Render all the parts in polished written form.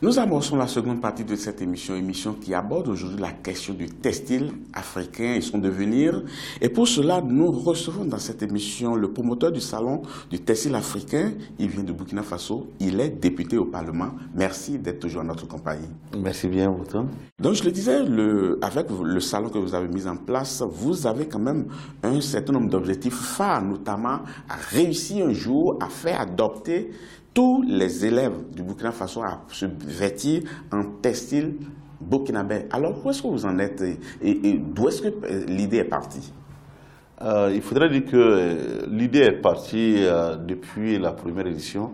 Nous amorçons la seconde partie de cette émission qui aborde aujourd'hui la question du textile africain et son devenir. Et pour cela, nous recevons dans cette émission le promoteur du salon du textile africain. Il vient de Burkina Faso. Il est député au Parlement. Merci d'être toujours en notre compagnie. Merci bien, Bouton. Donc, je le disais, avec le salon que vous avez mis en place, vous avez quand même un certain nombre d'objectifs phares, notamment à réussir un jour à faire adopter tous les élèves du Burkina Faso à se vêtir en textile burkinabé. Alors, où est-ce que vous en êtes et d'où est-ce que l'idée est partie? Il faudrait dire que l'idée est partie depuis la première édition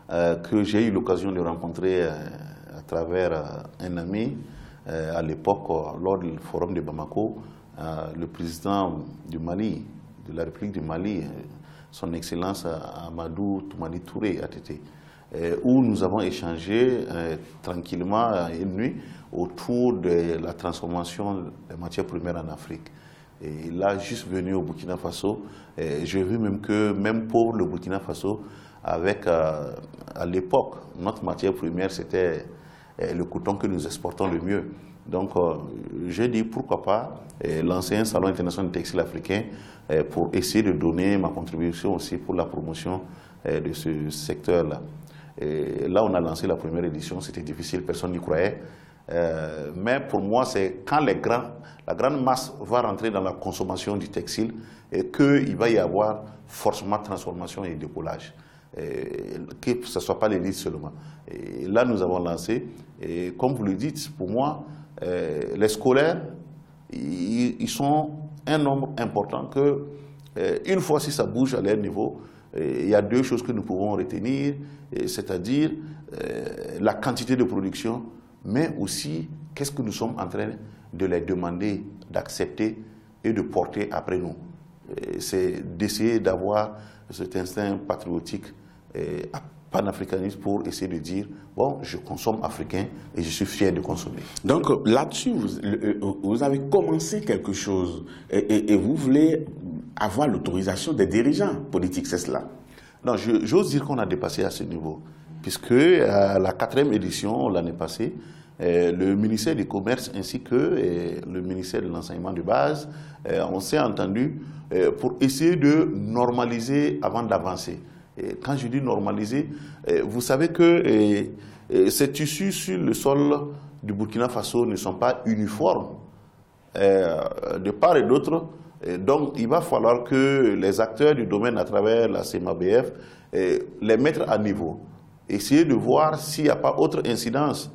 que j'ai eu l'occasion de rencontrer à travers un ami à l'époque lors du forum de Bamako, le président du Mali, de la République du Mali, son Excellence Amadou Toumani Touré ATT, où nous avons échangé tranquillement une nuit autour de la transformation des matières premières en Afrique. Et là, juste venu au Burkina Faso, j'ai vu même que, même pour le Burkina Faso, avec à l'époque, notre matière première, c'était le coton que nous exportons le mieux. Donc, j'ai dit pourquoi pas lancer un salon international du textile africain pour essayer de donner ma contribution aussi pour la promotion de ce secteur-là. Là, on a lancé la première édition, c'était difficile, personne n'y croyait. Mais pour moi, c'est quand la grande masse va rentrer dans la consommation du textile qu'il va y avoir forcément transformation et décollage. Que ce ne soit pas l'élite seulement. Et là, nous avons lancé, et comme vous le dites, pour moi, les scolaires, ils sont un nombre important que, une fois si ça bouge à leur niveau, il y a deux choses que nous pouvons retenir, c'est-à-dire la quantité de production, mais aussi qu'est-ce que nous sommes en train de les demander d'accepter et de porter après nous. C'est d'essayer d'avoir cet instinct patriotique panafricaniste pour essayer de dire, bon, je consomme africain et je suis fier de consommer. Donc là-dessus, vous avez commencé quelque chose et vous voulez avoir l'autorisation des dirigeants politiques, c'est cela? Non, j'ose dire qu'on a dépassé à ce niveau, puisque à la 4e édition, l'année passée, le ministère du Commerce ainsi que le ministère de l'Enseignement de base, on s'est entendu pour essayer de normaliser avant d'avancer. Quand je dis normaliser, vous savez que ces tissus sur le sol du Burkina Faso ne sont pas uniformes de part et d'autre. Donc, il va falloir que les acteurs du domaine, à travers la CMABF, les mettre à niveau. Essayer de voir s'il n'y a pas autre incidence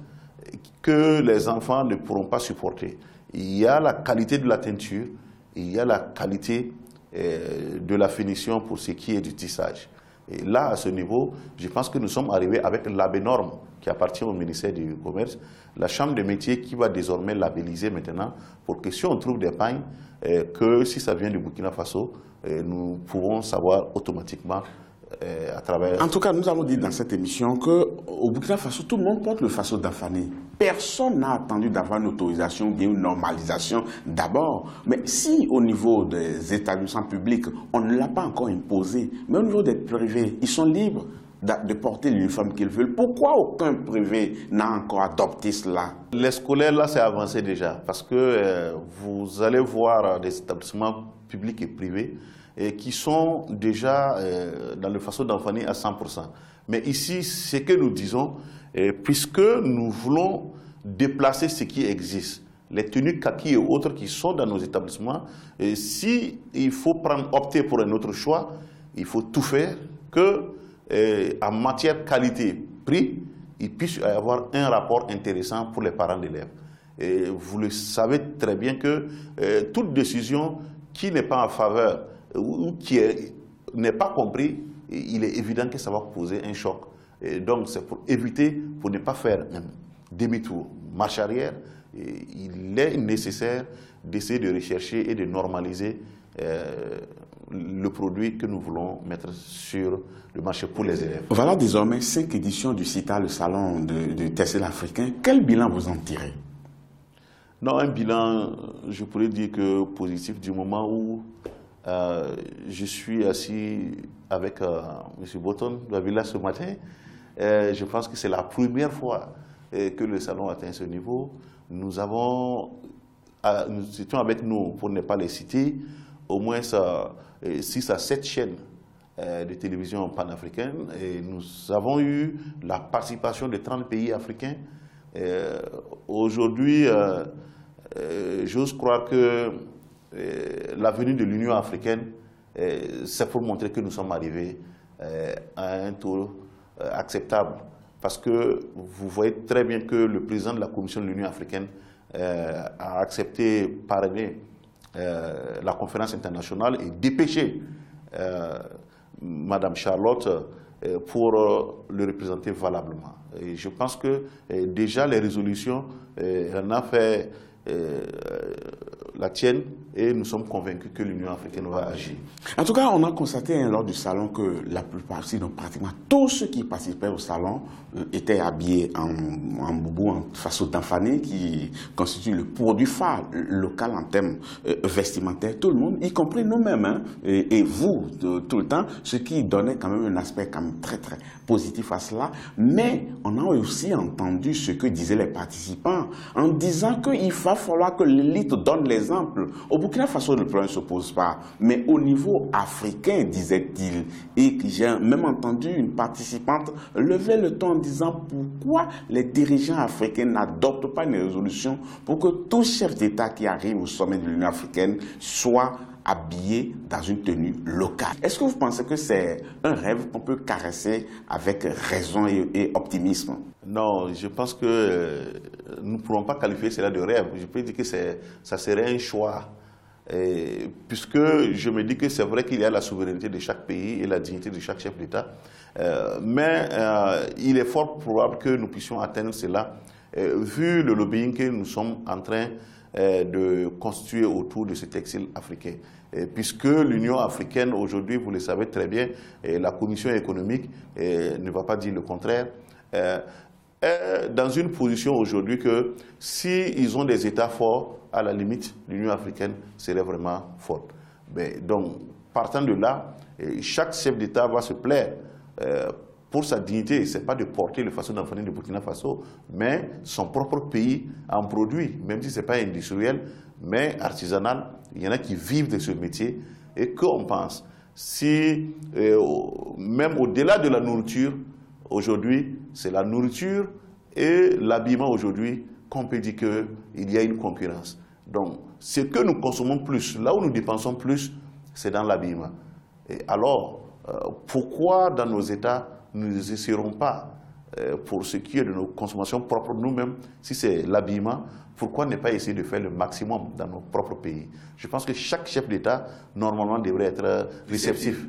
que les enfants ne pourront pas supporter. Il y a la qualité de la teinture, il y a la qualité de la finition pour ce qui est du tissage. Et là, à ce niveau, je pense que nous sommes arrivés avec l'ABNorm qui appartient au ministère du Commerce, la Chambre des métiers qui va désormais labelliser maintenant pour que si on trouve des pagnes, que si ça vient du Burkina Faso, nous pouvons savoir automatiquement à travers... En tout cas, nous avons dit dans cette émission qu'au Burkina Faso, tout le monde porte le Faso d'Afani. Personne n'a attendu d'avoir une autorisation ou bien une normalisation d'abord. Mais si au niveau des établissements publics, on ne l'a pas encore imposé, mais au niveau des privés, ils sont libres de porter l'uniforme qu'ils veulent. Pourquoi aucun privé n'a encore adopté cela? Les scolaires, là, c'est avancé déjà. Parce que vous allez voir des établissements publics et privés qui sont déjà dans le Faso d'Anfani à 100%. Mais ici, ce que nous disons, puisque nous voulons déplacer ce qui existe, les tenues kaki et autres qui sont dans nos établissements, si il faut opter pour un autre choix, il faut tout faire que, en matière qualité-prix, il puisse y avoir un rapport intéressant pour les parents d'élèves. Et vous le savez très bien que toute décision qui n'est pas en faveur ou qui n'est pas compris, il est évident que ça va poser un choc. Et donc c'est pour éviter, pour ne pas faire un demi-tour, marche arrière, il est nécessaire d'essayer de rechercher et de normaliser le produit que nous voulons mettre sur le marché pour les élèves. Voilà désormais 5 éditions du CITA, le salon du textile africain. Quel bilan vous en tirez? Non, un bilan, je pourrais dire que positif du moment où je suis assis avec M. Botton de la Villa ce matin. Je pense que c'est la première fois que le salon atteint ce niveau. Nous étions avec nous, pour ne pas les citer, au moins 6 à 7 chaînes de télévision panafricaines. Et nous avons eu la participation de 30 pays africains. Aujourd'hui, j'ose croire que l'avenir de l'Union africaine, c'est pour montrer que nous sommes arrivés à un taux acceptable. Parce que vous voyez très bien que le président de la Commission de l'Union africaine a accepté parrainer la conférence internationale et dépêcher Madame Charlotte pour le représenter valablement. Et je pense que déjà les résolutions, elle en a fait la tienne, et nous sommes convaincus que l'Union africaine va agir. En tout cas, on a constaté lors du salon que la plupart, sinon pratiquement tous ceux qui participaient au salon étaient habillés en boubou, en façon d'enfané, qui constitue le produit phare local en termes vestimentaires. Tout le monde, y compris nous-mêmes, hein, et vous, tout le temps, ce qui donnait quand même un aspect quand même très très positif à cela. Mais on a aussi entendu ce que disaient les participants en disant qu'il va falloir que l'élite donne l'exemple. Au Burkina Faso, le problème ne se pose pas, mais au niveau africain, disait-il, et j'ai même entendu une participante lever le ton en disant pourquoi les dirigeants africains n'adoptent pas une résolution pour que tout chef d'État qui arrive au sommet de l'Union africaine soit habillé dans une tenue locale. Est-ce que vous pensez que c'est un rêve qu'on peut caresser avec raison et optimisme? Non, je pense que nous ne pourrons pas qualifier cela de rêve. Je peux dire que ça serait un choix. Puisque je me dis que c'est vrai qu'il y a la souveraineté de chaque pays et la dignité de chaque chef d'État, mais il est fort probable que nous puissions atteindre cela, vu le lobbying que nous sommes en train de constituer autour de cet exil africain. Puisque l'Union africaine, aujourd'hui, vous le savez très bien, la Commission économique ne va pas dire le contraire, est dans une position aujourd'hui que s'ils ont des États forts, à la limite, l'Union africaine serait vraiment forte. Mais donc, partant de là, chaque chef d'État va se plaire pour sa dignité. Ce n'est pas de porter le façon d'enfanner de Burkina Faso, mais son propre pays en produit, même si ce n'est pas industriel, mais artisanal. Il y en a qui vivent de ce métier et qu'on pense, si même au-delà de la nourriture, aujourd'hui, c'est la nourriture et l'habillement aujourd'hui qu'on peut dire qu'il y a une concurrence. Donc, ce que nous consommons plus, là où nous dépensons plus, c'est dans l'habillement. Et alors, pourquoi dans nos États, nous n'essaierons pas, pour ce qui est de nos consommations propres nous-mêmes, si c'est l'habillement, pourquoi ne pas essayer de faire le maximum dans nos propres pays? Je pense que chaque chef d'État, normalement, devrait être réceptif.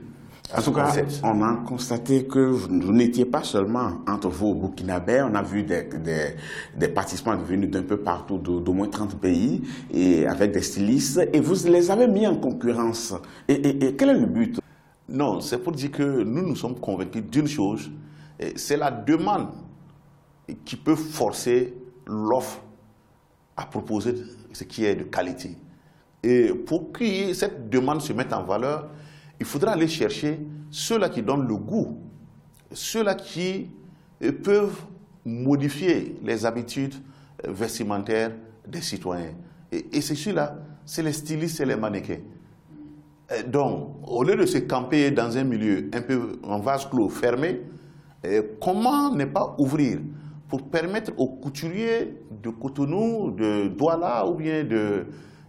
En tout cas, on a constaté que vous n'étiez pas seulement entre vous burkinabés, on a vu des participants venus d'un peu partout, d'au moins 30 pays, et avec des stylistes, et vous les avez mis en concurrence. Et quel est le but? Non, c'est pour dire que nous sommes convaincus d'une chose, c'est la demande qui peut forcer l'offre à proposer ce qui est de qualité. Et pour que cette demande se mette en valeur, il faudra aller chercher ceux-là qui donnent le goût, ceux-là qui peuvent modifier les habitudes vestimentaires des citoyens. Et c'est ceux-là, c'est les stylistes et les mannequins. Donc, au lieu de se camper dans un milieu un peu en vase clos fermé, comment ne pas ouvrir pour permettre aux couturiers de Cotonou, de Douala ou bien de,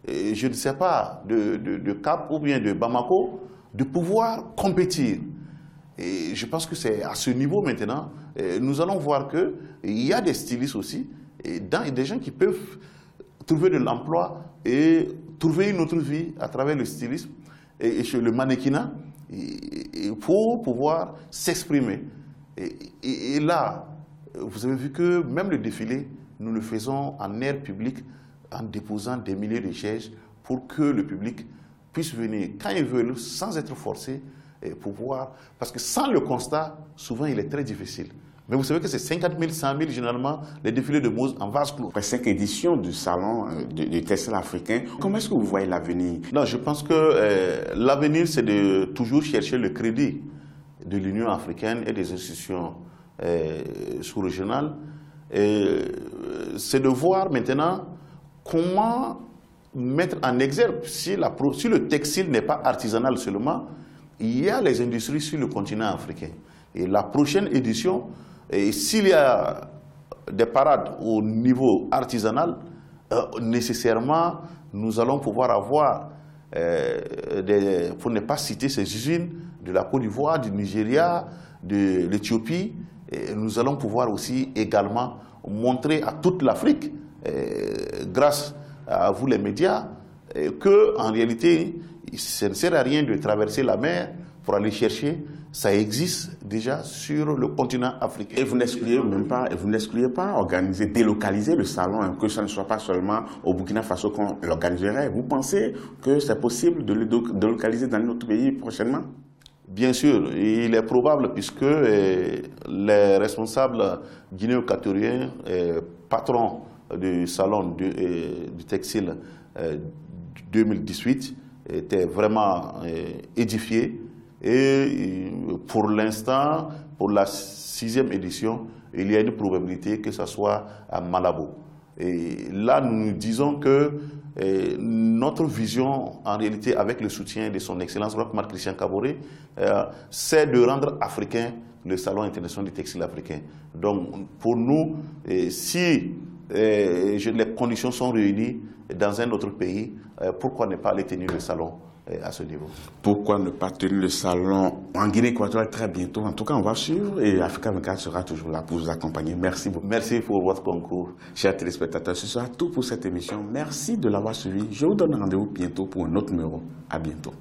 je ne sais pas, de Cap ou bien de Bamako, de pouvoir compétir. Et je pense que c'est à ce niveau maintenant, nous allons voir qu'il y a des stylistes aussi, et des gens qui peuvent trouver de l'emploi et trouver une autre vie à travers le stylisme et le mannequinat et pour pouvoir s'exprimer. Et là, vous avez vu que même le défilé, nous le faisons en air public en déposant des milliers de chaises pour que le public puisse venir quand ils veulent, sans être forcés, pour voir. Parce que sans le constat, souvent il est très difficile. Mais vous savez que c'est 50 000, 100 000 généralement, les défilés de Mose en vase clos. Après 5 éditions du salon du textile africain, comment est-ce que vous voyez l'avenir? Non, je pense que l'avenir, c'est de toujours chercher le crédit de l'Union africaine et des institutions sous-régionales c'est de voir maintenant comment mettre en exergue, si le textile n'est pas artisanal seulement, il y a les industries sur le continent africain. Et la prochaine édition, s'il y a des parades au niveau artisanal, nécessairement, nous allons pouvoir avoir, pour ne pas citer ces usines, de la Côte d'Ivoire, du Nigeria, de l'Éthiopie, nous allons pouvoir aussi également montrer à toute l'Afrique, grâce à vous les médias, qu'en réalité, ça ne sert à rien de traverser la mer pour aller chercher. Ça existe déjà sur le continent africain. Et vous n'excluez même pas, organiser, délocaliser le salon, hein, que ce ne soit pas seulement au Burkina Faso qu'on l'organiserait. Vous pensez que c'est possible de le délocaliser dans notre pays prochainement? Bien sûr, il est probable puisque les responsables guinéo-équatoriens, patrons du salon du textile 2018, étaient vraiment édifiés. Et pour l'instant, pour la 6e édition, il y a une probabilité que ce soit à Malabo. Et là, nous disons que notre vision, en réalité, avec le soutien de son Excellence Roch-Marc Christian Kaboré, c'est de rendre africain le Salon international du textile africain. Donc, pour nous, si les conditions sont réunies dans un autre pays, pourquoi ne pas aller tenir le salon à ce niveau? Pourquoi ne pas tenir le salon en Guinée équatoriale très bientôt? En tout cas, on va suivre et Africa 24 sera toujours là pour vous accompagner. Merci beaucoup. Merci pour votre concours. Chers téléspectateurs, ce sera tout pour cette émission. Merci de l'avoir suivi. Je vous donne rendez-vous bientôt pour un autre numéro. À bientôt.